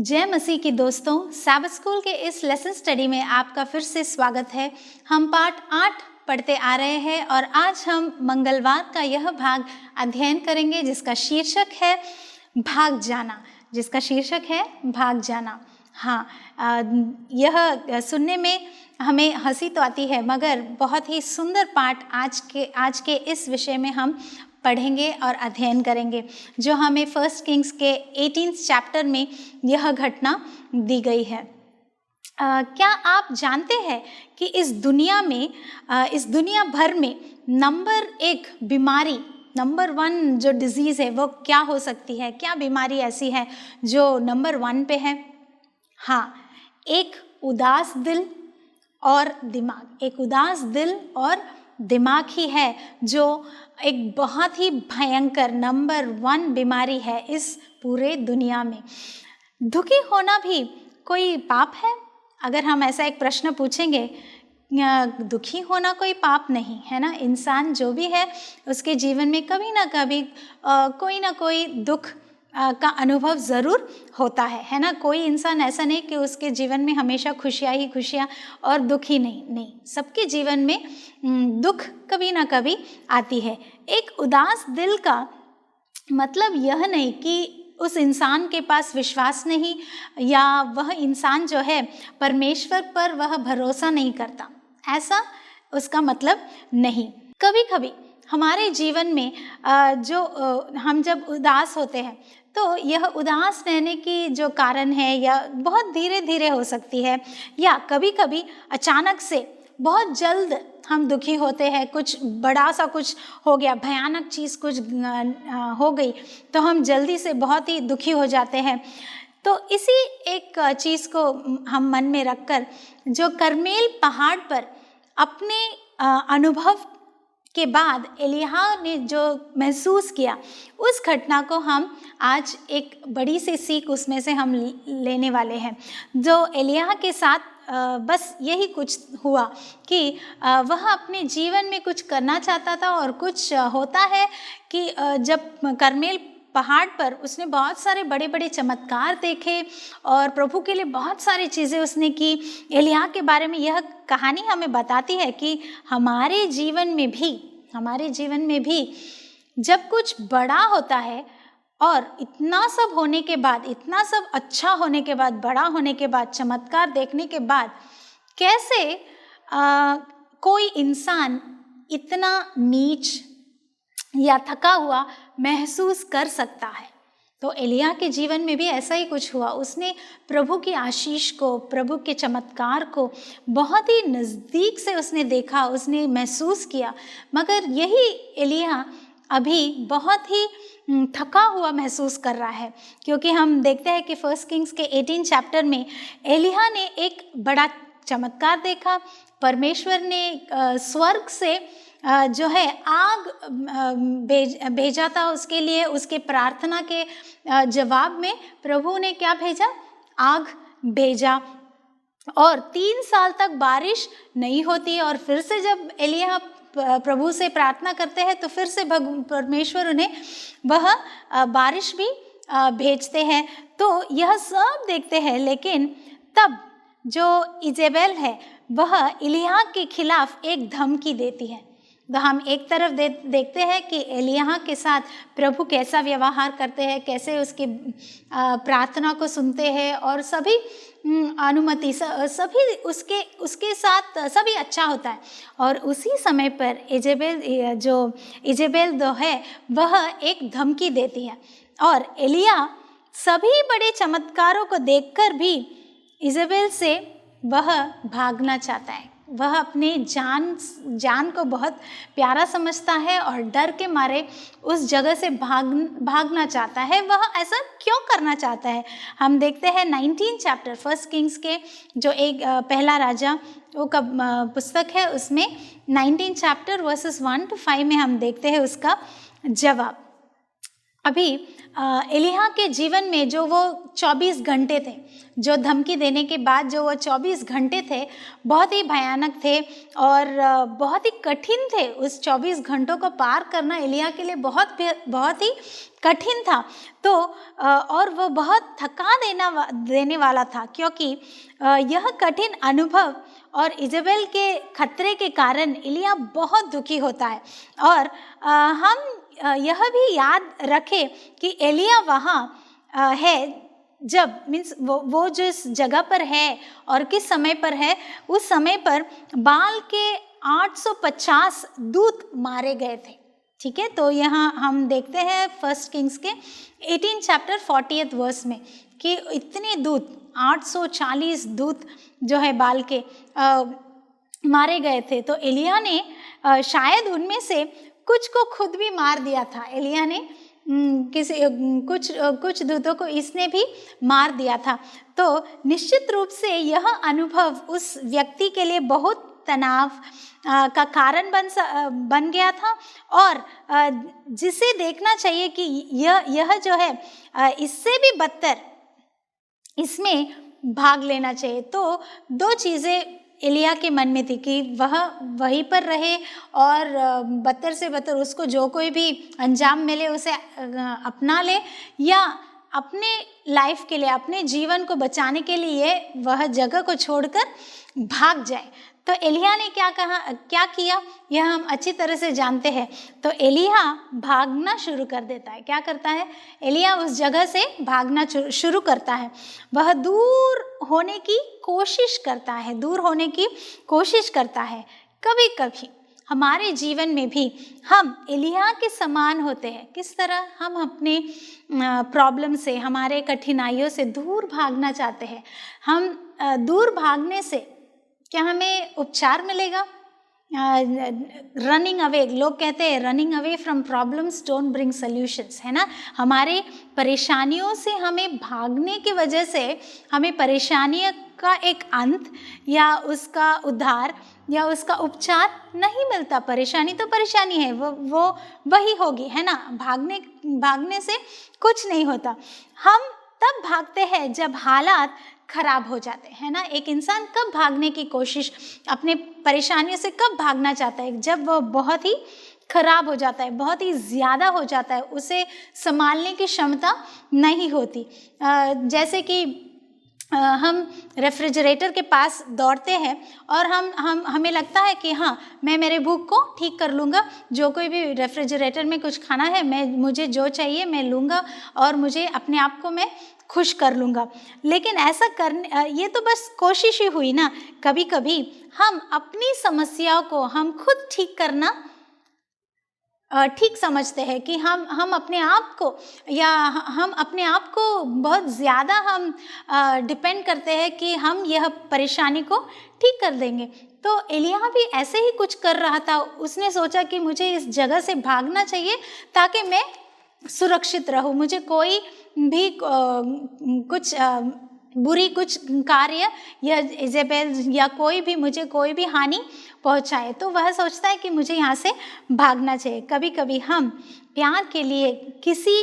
जय मसीह की दोस्तों, सैबथ स्कूल के इस लेसन स्टडी में आपका फिर से स्वागत है। हम पाठ 8 पढ़ते आ रहे हैं और आज हम मंगलवार का यह भाग अध्ययन करेंगे जिसका शीर्षक है भाग जाना। हाँ, यह सुनने में हमें हंसी तो आती है मगर बहुत ही सुंदर पाठ आज के इस विषय में हम पढ़ेंगे और अध्ययन करेंगे जो हमें फर्स्ट किंग्स के 18 चैप्टर में यह घटना दी गई है। क्या आप जानते हैं कि इस दुनिया भर में नंबर 1 जो डिजीज़ है वो क्या हो सकती है? क्या बीमारी ऐसी है जो नंबर 1 पे है? हाँ, एक उदास दिल और दिमाग ही है जो एक बहुत ही भयंकर नंबर 1 बीमारी है इस पूरे दुनिया में। दुखी होना भी कोई पाप है? अगर हम ऐसा एक प्रश्न पूछेंगे, दुखी होना कोई पाप नहीं है ना। इंसान जो भी है उसके जीवन में कभी ना कभी कोई ना कोई दुख का अनुभव ज़रूर होता है ना। कोई इंसान ऐसा नहीं कि उसके जीवन में हमेशा खुशियाँ और दुख ही नहीं, सबके जीवन में दुख कभी ना कभी आती है। एक उदास दिल का मतलब यह नहीं कि उस इंसान के पास विश्वास नहीं या वह इंसान जो है परमेश्वर पर वह भरोसा नहीं करता, ऐसा उसका मतलब नहीं। कभी कभी हमारे जीवन में हम जब उदास होते हैं तो यह उदास रहने की जो कारण है या बहुत धीरे धीरे हो सकती है या कभी कभी अचानक से बहुत जल्द हम दुखी होते हैं। कुछ बड़ा सा कुछ हो गया, भयानक चीज़ कुछ हो गई तो हम जल्दी से बहुत ही दुखी हो जाते हैं। तो इसी एक चीज़ को हम मन में रखकर जो कर्मेल पहाड़ पर अपने अनुभव के बाद एलिय्याह ने जो महसूस किया उस घटना को हम आज एक बड़ी सी सीख उसमें से हम लेने वाले हैं। जो एलिय्याह के साथ बस यही कुछ हुआ कि वह अपने जीवन में कुछ करना चाहता था और कुछ होता है कि जब कर्मेल पहाड़ पर उसने बहुत सारे बड़े बड़े चमत्कार देखे और प्रभु के लिए बहुत सारी चीज़ें उसने की। एलिय्याह के बारे में यह कहानी हमें बताती है कि हमारे जीवन में भी जब कुछ बड़ा होता है और इतना सब होने के बाद, इतना सब अच्छा होने के बाद, बड़ा होने के बाद, चमत्कार देखने के बाद कैसे कोई इंसान इतना नीच या थका हुआ महसूस कर सकता है। तो एलिय्याह के जीवन में भी ऐसा ही कुछ हुआ। उसने प्रभु की आशीष को, प्रभु के चमत्कार को बहुत ही नज़दीक से उसने देखा, उसने महसूस किया। मगर यही एलिय्याह अभी बहुत ही थका हुआ महसूस कर रहा है, क्योंकि हम देखते हैं कि फर्स्ट किंग्स के 18 चैप्टर में एलिय्याह ने एक बड़ा चमत्कार देखा। परमेश्वर ने स्वर्ग से जो है आग भेजा था उसके लिए। उसके प्रार्थना के जवाब में प्रभु ने क्या भेजा? आग भेजा। और 3 साल तक बारिश नहीं होती और फिर से जब एलिय्याह प्रभु से प्रार्थना करते हैं तो फिर से परमेश्वर उन्हें वह बारिश भी भेजते हैं। तो यह सब देखते हैं, लेकिन तब जो इजेबेल है वह एलिय्याह के खिलाफ एक धमकी देती है। तो हम एक तरफ देखते हैं कि एलिय्याह के साथ प्रभु कैसा व्यवहार करते हैं, कैसे उसकी प्रार्थना को सुनते हैं और सभी अनुमति सभी उसके साथ सभी अच्छा होता है। और उसी समय पर इजेबेल जो है वह एक धमकी देती है और एलिय्याह सभी बड़े चमत्कारों को देखकर भी इजेबेल से वह भागना चाहता है। वह अपने जान को बहुत प्यारा समझता है और डर के मारे उस जगह से भागना चाहता है। वह ऐसा क्यों करना चाहता है? हम देखते हैं 19 चैप्टर फर्स्ट किंग्स के जो एक पहला राजा वो का पुस्तक है, उसमें 19 चैप्टर वर्सेस 1 to 5 में हम देखते हैं उसका जवाब। अभी एलिय्याह के जीवन में जो वो 24 घंटे थे, जो धमकी देने के बाद जो वो 24 घंटे थे, बहुत ही भयानक थे और बहुत ही कठिन थे। उस 24 घंटों को पार करना एलिय्याह के लिए बहुत ही कठिन था। तो और वो बहुत थका देने वाला था, क्योंकि यह कठिन अनुभव और इजेबेल के खतरे के कारण एलिय्याह बहुत दुखी होता है। और हम यह भी याद रखें कि एलिय्याह वहाँ है जब मीन्स वो जिस जगह पर है और किस समय पर है, उस समय पर बाल के 850 दूत मारे गए थे। ठीक है, तो यहाँ हम देखते हैं 1 किंग्स के 18 चैप्टर 40th वर्स में कि इतने दूत 840 दूत जो है बाल के मारे गए थे। तो एलिय्याह ने शायद उनमें से कुछ को खुद भी मार दिया था। एलिय्याह ने कुछ दूतों को इसने भी मार दिया था। तो निश्चित रूप से यह अनुभव उस व्यक्ति के लिए बहुत तनाव का कारण बन गया था, और जिसे देखना चाहिए कि यह जो है इससे भी बदतर इसमें भाग लेना चाहिए। तो दो चीज़ें एलिय्याह के मन में थी कि वह वहीं पर रहे और बदतर से बदतर उसको जो कोई भी अंजाम मिले उसे अपना ले, या अपने लाइफ के लिए, अपने जीवन को बचाने के लिए वह जगह को छोड़कर भाग जाए। तो एलिय्याह ने क्या किया, यह हम अच्छी तरह से जानते हैं। तो एलिय्याह भागना शुरू कर देता है। क्या करता है, एलिय्याह उस जगह से भागना शुरू करता है। वह दूर होने की कोशिश करता है। कभी कभी हमारे जीवन में भी हम एलिय्याह के समान होते हैं। किस तरह हम अपने प्रॉब्लम से, हमारे कठिनाइयों से दूर भागना चाहते हैं। हम दूर भागने से क्या हमें उपचार मिलेगा? रनिंग अवे, लोग कहते हैं running away from problems don't bring solutions, है ना। हमारे परेशानियों से हमें भागने की वजह से हमें परेशानियों का एक अंत या उसका उद्धार या उसका उपचार नहीं मिलता। परेशानी तो परेशानी है, वो वही होगी, है ना। भागने से कुछ नहीं होता। हम तब भागते हैं जब हालात खराब हो जाते हैं, है ना। एक इंसान कब भागने की कोशिश, अपने परेशानियों से कब भागना चाहता है? जब वो बहुत ही खराब हो जाता है, बहुत ही ज़्यादा हो जाता है, उसे संभालने की क्षमता नहीं होती। जैसे कि हम रेफ्रिजरेटर के पास दौड़ते हैं और हमें लगता है कि हाँ, मैं मेरे भूख को ठीक कर लूँगा। जो कोई भी रेफ्रिजरेटर में कुछ खाना है, मुझे जो चाहिए मैं लूँगा और मुझे अपने आप को मैं खुश कर लूँगा। लेकिन ऐसा करने, ये तो बस कोशिश ही हुई ना। कभी कभी हम अपनी समस्याओं को हम खुद ठीक करना ठीक समझते हैं कि हम अपने आप को, या हम अपने आप को बहुत ज़्यादा हम डिपेंड करते हैं कि हम यह परेशानी को ठीक कर देंगे। तो एलिय्याह भी ऐसे ही कुछ कर रहा था। उसने सोचा कि मुझे इस जगह से भागना चाहिए ताकि मैं सुरक्षित रहूं, मुझे कोई भी कुछ कुछ कार्य या इजेबेल या कोई भी हानि पहुंचाए। तो वह सोचता है कि मुझे यहाँ से भागना चाहिए। कभी कभी हम प्यार के लिए किसी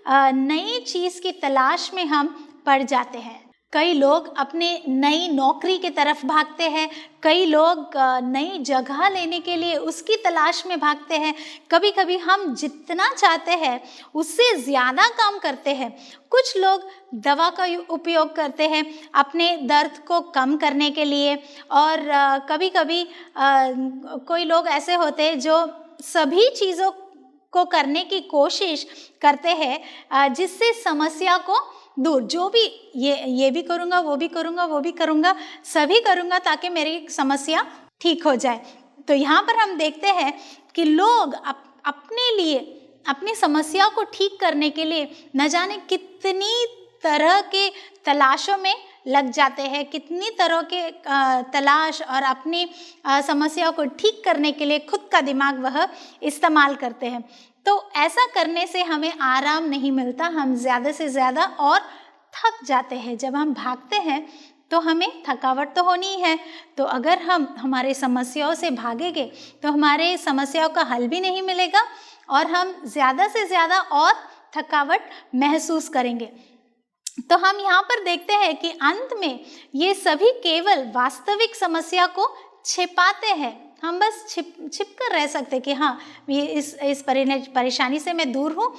नई चीज़ की तलाश में हम पड़ जाते हैं। कई लोग अपने नई नौकरी की तरफ भागते हैं, कई लोग नई जगह लेने के लिए उसकी तलाश में भागते हैं। कभी कभी हम जितना चाहते हैं उससे ज़्यादा काम करते हैं। कुछ लोग दवा का उपयोग करते हैं अपने दर्द को कम करने के लिए, और कभी कभी कोई लोग ऐसे होते हैं जो सभी चीज़ों को करने की कोशिश करते हैं जिससे समस्या को दूर, जो भी ये भी करूँगा, वो भी करूँगा, सभी करूँगा ताकि मेरी समस्या ठीक हो जाए। तो यहाँ पर हम देखते हैं कि लोग अपने लिए, अपनी समस्या को ठीक करने के लिए न जाने कितनी तरह के तलाशों में लग जाते हैं, कितनी तरह के तलाश और अपनी समस्या को ठीक करने के लिए खुद का दिमाग वह इस्तेमाल करते हैं। तो ऐसा करने से हमें आराम नहीं मिलता, हम ज़्यादा से ज़्यादा और थक जाते हैं। जब हम भागते हैं तो हमें थकावट तो होनी ही है। तो अगर हम हमारे समस्याओं से भागेंगे तो हमारे समस्याओं का हल भी नहीं मिलेगा और हम ज़्यादा से ज़्यादा और थकावट महसूस करेंगे। तो हम यहाँ पर देखते हैं कि अंत में ये सभी केवल वास्तविक समस्या को छिपाते हैं। हम बस छिप कर रह सकते कि हाँ, ये इस परेशानी से मैं दूर हूँ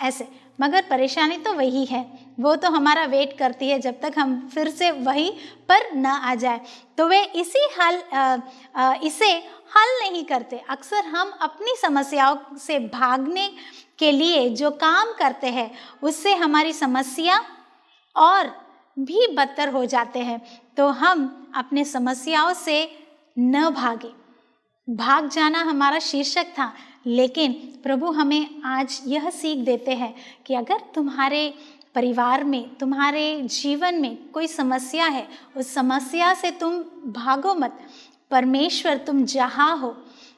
ऐसे, मगर परेशानी तो वही है, वो तो हमारा वेट करती है जब तक हम फिर से वही पर न आ जाए। तो वे इसे हल नहीं करते। अक्सर हम अपनी समस्याओं से भागने के लिए जो काम करते हैं उससे हमारी समस्या और भी बदतर हो जाते हैं। तो हम अपने समस्याओं से न भागे। भाग जाना हमारा शीर्षक था, लेकिन प्रभु हमें आज यह सीख देते हैं कि अगर तुम्हारे परिवार में, तुम्हारे जीवन में कोई समस्या है, उस समस्या से तुम भागो मत। परमेश्वर, तुम जहाँ हो,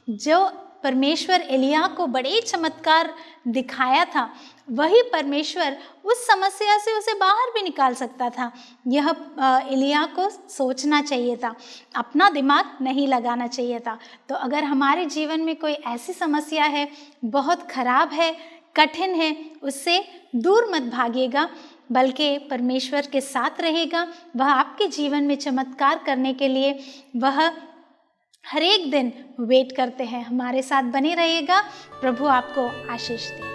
जो परमेश्वर एलिया को बड़े चमत्कार दिखाया था, वही परमेश्वर उस समस्या से उसे बाहर भी निकाल सकता था। यह एलिया को सोचना चाहिए था, अपना दिमाग नहीं लगाना चाहिए था। तो अगर हमारे जीवन में कोई ऐसी समस्या है, बहुत खराब है, कठिन है, उससे दूर मत भागिएगा, बल्कि परमेश्वर के साथ रहेगा। वह आपके जीवन में चमत्कार करने के लिए वह हर एक दिन वेट करते हैं। हमारे साथ बने रहिएगा। प्रभु आपको आशीष दे।